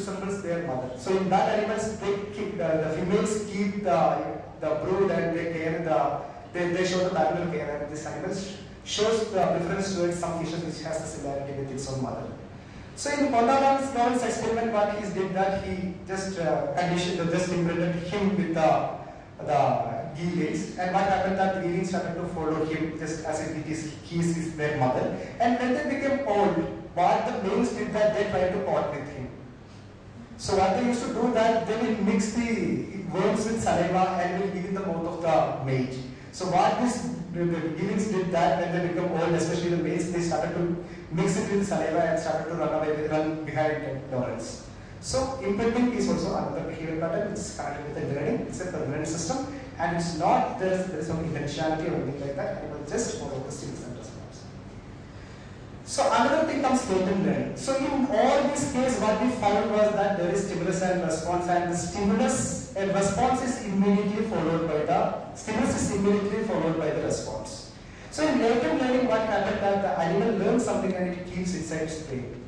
resembles their mother. So in that animals, they keep, the females keep the brood and they care they show the paternal care, and this animal shows the preference towards some fishes which has the similarity with its own mother. So in Konda's experiment, what he did that he just imprinted him with the geelings, and what happened that the geelings started to follow him just as if he is their mother. And when they became old, what the males did that they tried to pot with him. So what they used to do that they will mix the worms with saliva and will give in the mouth of the mate. So what the geelings did that when they become old, especially the males, they started to mix it with saliva and started to run behind Lawrence. So imprinting is also another behavior pattern which is connected with the learning. It's a permanent system, and it's not there is no intentionality or anything like that. It will just follow the stimulus and response. So another thing comes latent learning. So in all these cases, what we found was that there is stimulus and response, and the stimulus and response is immediately followed by the response. So in latent learning, what happened that the animal learns something and it keeps inside its brain,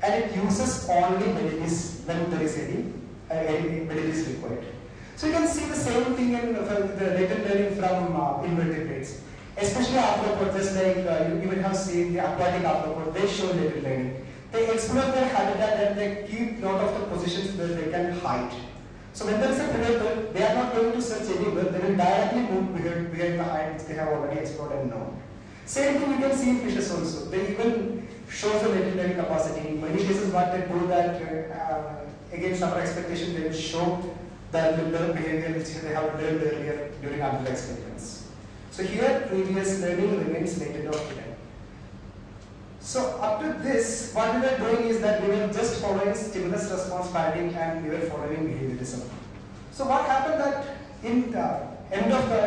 and it uses only when there is when it is required. So you can see the same thing in the latent learning from invertebrates, especially arthropods. Just like you will have seen the aquatic arthropods, they show latent learning. They explore their habitat and they keep note of the positions where they can hide. So when there is a predator, they are not going to search anywhere, they will directly move behind the hide which they have already explored and known. Same thing you can see in fishes also. They even show the latent learning capacity. In many cases what they do that against our expectation, they will show the learned behavior which they have learned earlier during other experiments. So here previous learning remains latent or hidden. So up to this, what we were doing is that we were just following stimulus response pattern and we were following behaviorism. So what happened that in the end of the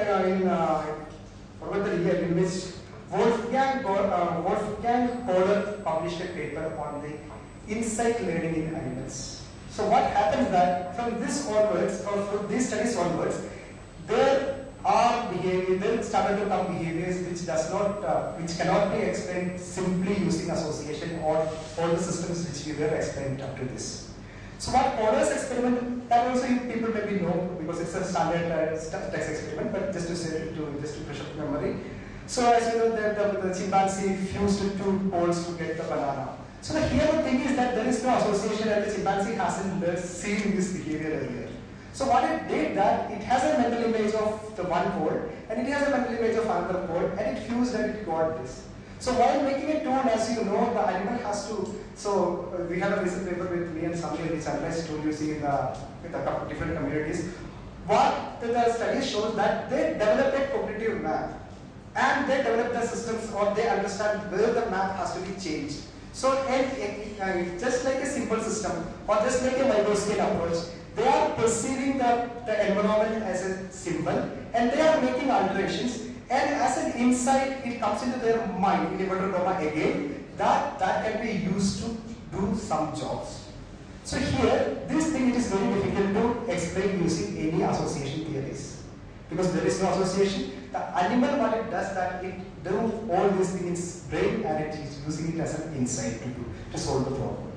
year in which Wolfgang Kohler published a paper on the insight learning in animals. So what happens that from this onwards, or from these studies onwards, there started to come behaviors which cannot be explained simply using association or all the systems which we were explained up to this. So what Kohler's experiment, that also people maybe know because it's a standard text experiment, but just to brush up memory. So as you know, the chimpanzee fused two poles to get the banana. So here the thing is that there is no association and the chimpanzee hasn't seen this behavior earlier. So what it did that it has a mental image of the one pole and it has a mental image of another pole and it fused and it got this. So while making a tone, as you know, the animal has to. So we had a recent paper with me and somebody which analyzed tool using with a couple of different communities. What the study shows that they develop a cognitive map and they develop the systems or they understand where the map has to be changed. So just like a simple system or just like a microscale approach, they are perceiving the environment as a symbol and they are making alterations, and as an insight it comes into their mind in inverted comma again that can be used to do some jobs. So here this thing it is very difficult to explain using any association theories because there is no association. The animal what it does that it does all these things in its brain and it is using it as an insight to solve the problem.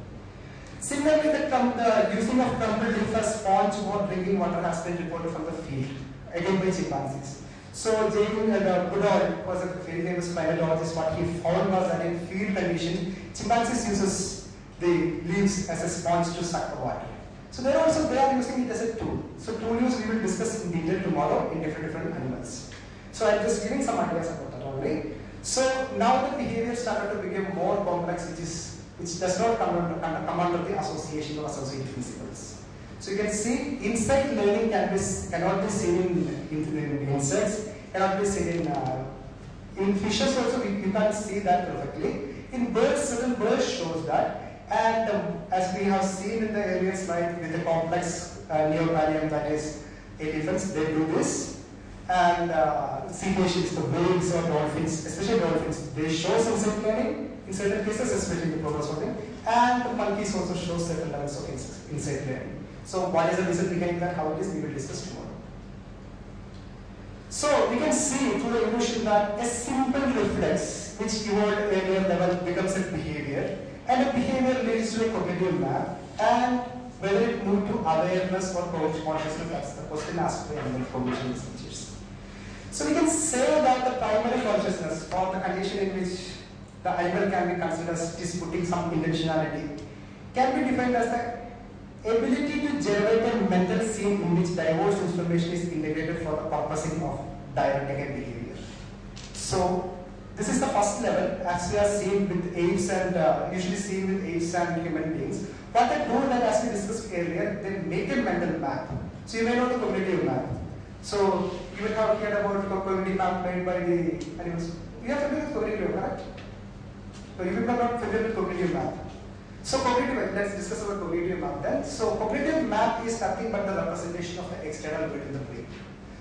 Similarly, the using of crumpled leaf as sponge for drinking water has been reported from the field, again by chimpanzees. So Jane Goodall was a very famous primatologist. What he found was that in field conditions, chimpanzees uses the leaves as a sponge to suck the water. So they are using it as a tool. So tool use we will discuss in detail tomorrow in different animals. So I'm just giving some ideas about that only. So now the behavior started to become more complex, which does not come under the association or associative principles. So you can see insight learning cannot be seen in insects, cannot be seen in fishes also. You can't see that perfectly. In birds, certain birds shows that, and as we have seen in the earlier slide with the complex neopallium, that is elephants, they do this. And cetaceans, the whales or dolphins, especially dolphins, they show some insight learning in certain cases, especially the protozoan, and the monkeys also show certain levels of insight learning. So what is the reason behind that? How it is, we will discuss tomorrow. So we can see through the evolution that a simple reflex which evolved earlier level becomes a behavior, and a behavior leads to a cognitive map, and whether it moved to awareness or consciousness, that's the question asked by animal cognition researchers. So we can say that the primary consciousness, or the condition in which the animal can be considered as disputing some intentionality, can be defined as the ability to generate a mental scene in which diverse information is integrated for the purposing of directing a behavior. So this is the first level, as we are seen with apes and usually seen with apes and human beings. What they do that, as we discussed earlier, they make a mental map. So you may know the cognitive map. So you will have heard about the cognitive map made by the animals. You are familiar with cognitive map, correct? So you people are not familiar with cognitive map. So cognitive, let's discuss about cognitive map then. So cognitive map is nothing but the representation of the external world in the brain.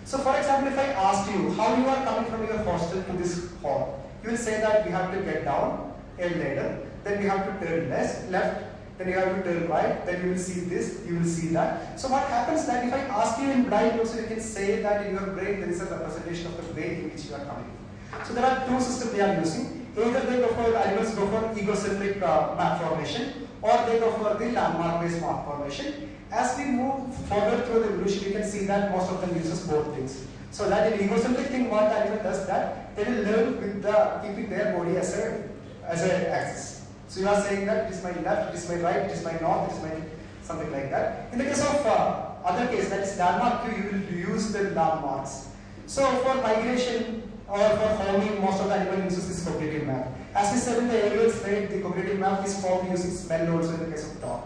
So for example, if I asked you how you are coming from your hostel to this hall, you will say that we have to get down a ladder, then we have to turn left, then you have to turn right, then you will see this, you will see that. So what happens that if I ask you in blind also, you can say that in your brain there is a representation of the way in which you are coming. So there are two systems they are using. Either they go for, the animals go for egocentric map formation, or they go for the landmark based map formation. As we move forward through the evolution, you can see that most of them uses both things. So that in egocentric thing, what the animal does that, they will learn with the keeping their body as a axis. So you are saying that it is my left, it is my right, it is my north, it is my something like that. In the case of other case, that is landmark, you will use the landmarks. So for migration or for homing, most of the animal uses this cognitive map. As we said in the earlier slide, the cognitive map is formed using smell also in the case of dog.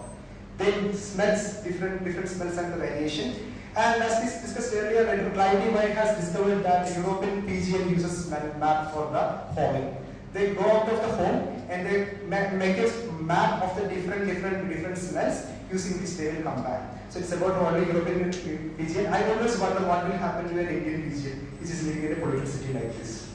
They smells different smells and the variation. And as we discussed earlier, Riley White has discovered that the European pigeon uses smell map for the homing. They go out of the home and they make a map of the different smells using which they will come back. So it's about only European pigeon. I always wonder what will happen to an Indian pigeon which is living in a political city like this.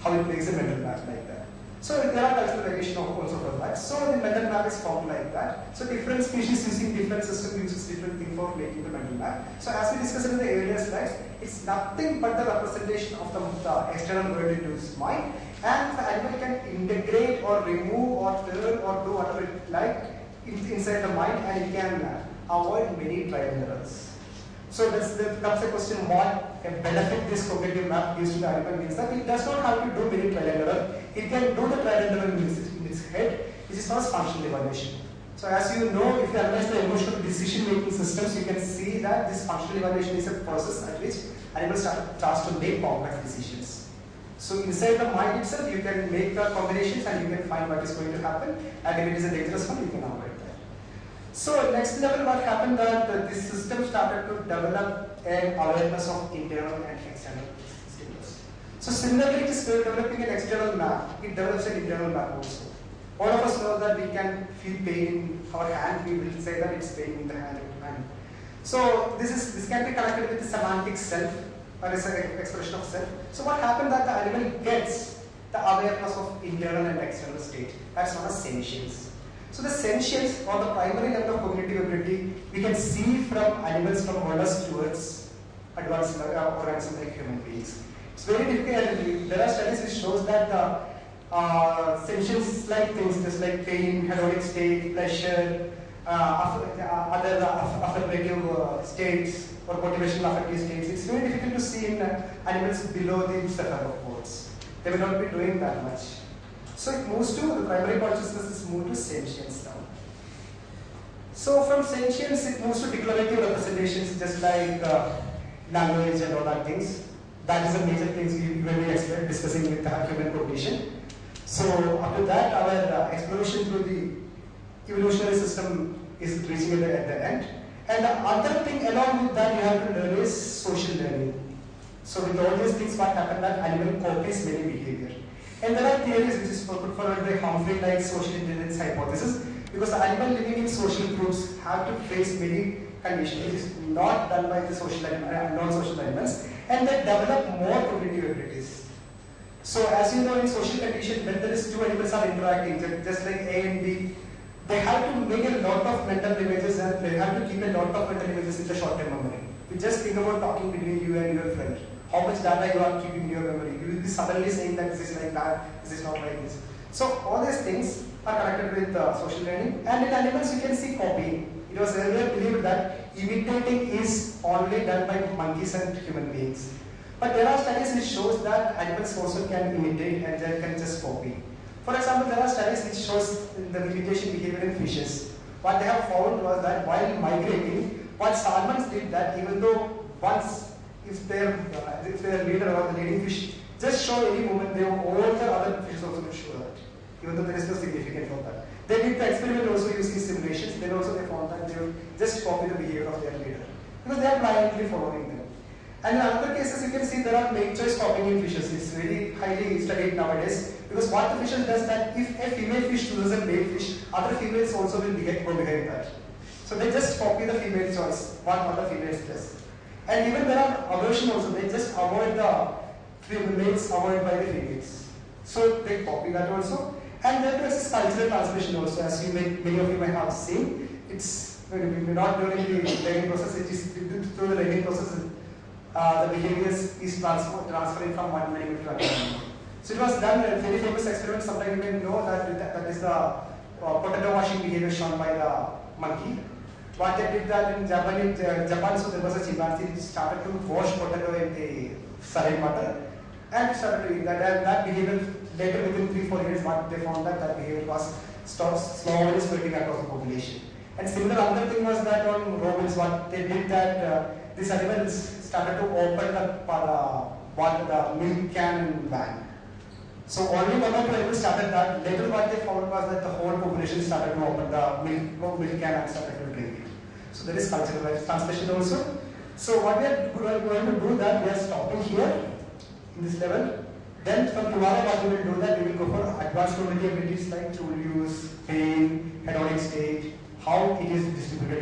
How it makes a mental map like that. So there are cultural variation also for that. So the mental map is formed like that. So different species using different system uses different thing for making the mental map. So as we discussed in the earlier slides, it's nothing but the representation of the external world into its mind, and the animal can integrate or remove or turn or do whatever it like inside the mind, and it can avoid many trial and errors. So there comes a question, what a benefit this cognitive map gives to the animal means that it does not have to do many trial and error. It can do the trial and error in its head, which is known as functional evaluation. So as you know, if you analyze the emotional decision-making systems, you can see that this functional evaluation is a process at which animals starts to make complex decisions. So inside the mind itself, you can make the combinations and you can find what is going to happen, and if it is a dangerous one, you can avoid that. So next level, what happened that this system started to develop an awareness of internal and external stimulus. So similarly, it is developing an external map. It develops an internal map also. All of us know that we can feel pain in our hand. We will say that it's pain in the hand. So this can be connected with the semantic self, or is an expression of self. So what happened that the animal gets the awareness of internal and external state. That's known as sentience. So the sentience, or the primary level of cognitive ability, we can see from animals from mollusks towards advanced organisms like human beings. It's very difficult. There are studies which shows that the sentience-like things, just like pain, hedonic state, pleasure, other affective states or motivational affective states, it's very difficult to see in animals below the cephalopods. They will not be doing that much. So it moves to, the primary consciousness is moved to sentience now. So from sentience it moves to declarative representations, just like language and all that things. That is the major things we will be discussing with the human cognition. So after that, our exploration through the evolutionary system is reaching at the end. And the other thing along with that you have to learn is social learning. So with all these things, what happened that animal copies many behavior. And there are theories which is put forward by Humphrey like social intelligence hypothesis, because the animal living in social groups have to face many conditions which is not done by the social non-social animals, and they develop more cognitive abilities. So as you know, in social condition, when there is two animals are interacting, just like A and B, they have to make a lot of mental images and they have to keep a lot of mental images in the short-term memory. You just think about talking between you and your friend. How much data you are keeping in your memory. You will be suddenly saying that this is like that, this is not like this. So all these things are connected with social learning. And in animals you can see copying. It was earlier believed that imitating is only done by monkeys and human beings. But there are studies which shows that animals also can imitate and they can just copy. For example, there are studies which shows the imitation behavior in fishes. What they have found was that while migrating, what salmons did that even though once if their leader or the leading fish just show any movement, they all the other fishes also will show that, even though there is no significance of that. They did the experiment also using simulations. Then also they found that they will just copy the behavior of their leader because they are blindly following them. And in other cases, you can see there are make choice copying in fishes. It's very highly studied nowadays because what the fish does that if a female fish chooses a male fish, other females also will go behind that. So they just copy the female choice, what other females does. And even there are aversion also. They just avoid the males, avoid by the females. So they copy that also. And then there is cultural transmission also, as many of you may have seen. It's not during the learning process. It is through the learning process. The behaviors is transferring from one animal to another. So it was done a very famous experiment. Sometimes you may know that is the potato washing behavior shown by the monkey. What they did that in Japan, so there was a chimpanzee which started to wash potato in the saline water and started to eat that. And that behavior later within 3-4 years, what they found that behavior was slowly spreading across the population. And similar other thing was that on rodents, what they did that these animals started to open the milk can and van. So only one or two animals started that. Later what they found was that the whole population started to open the milk can and started to drink it. So there is cultural transmission also. So what we are going to do that, we are stopping here in this level. Then from tomorrow what we will do that, we will go for advanced cognitive abilities like tool use, pain, hedonic state, how it is distributed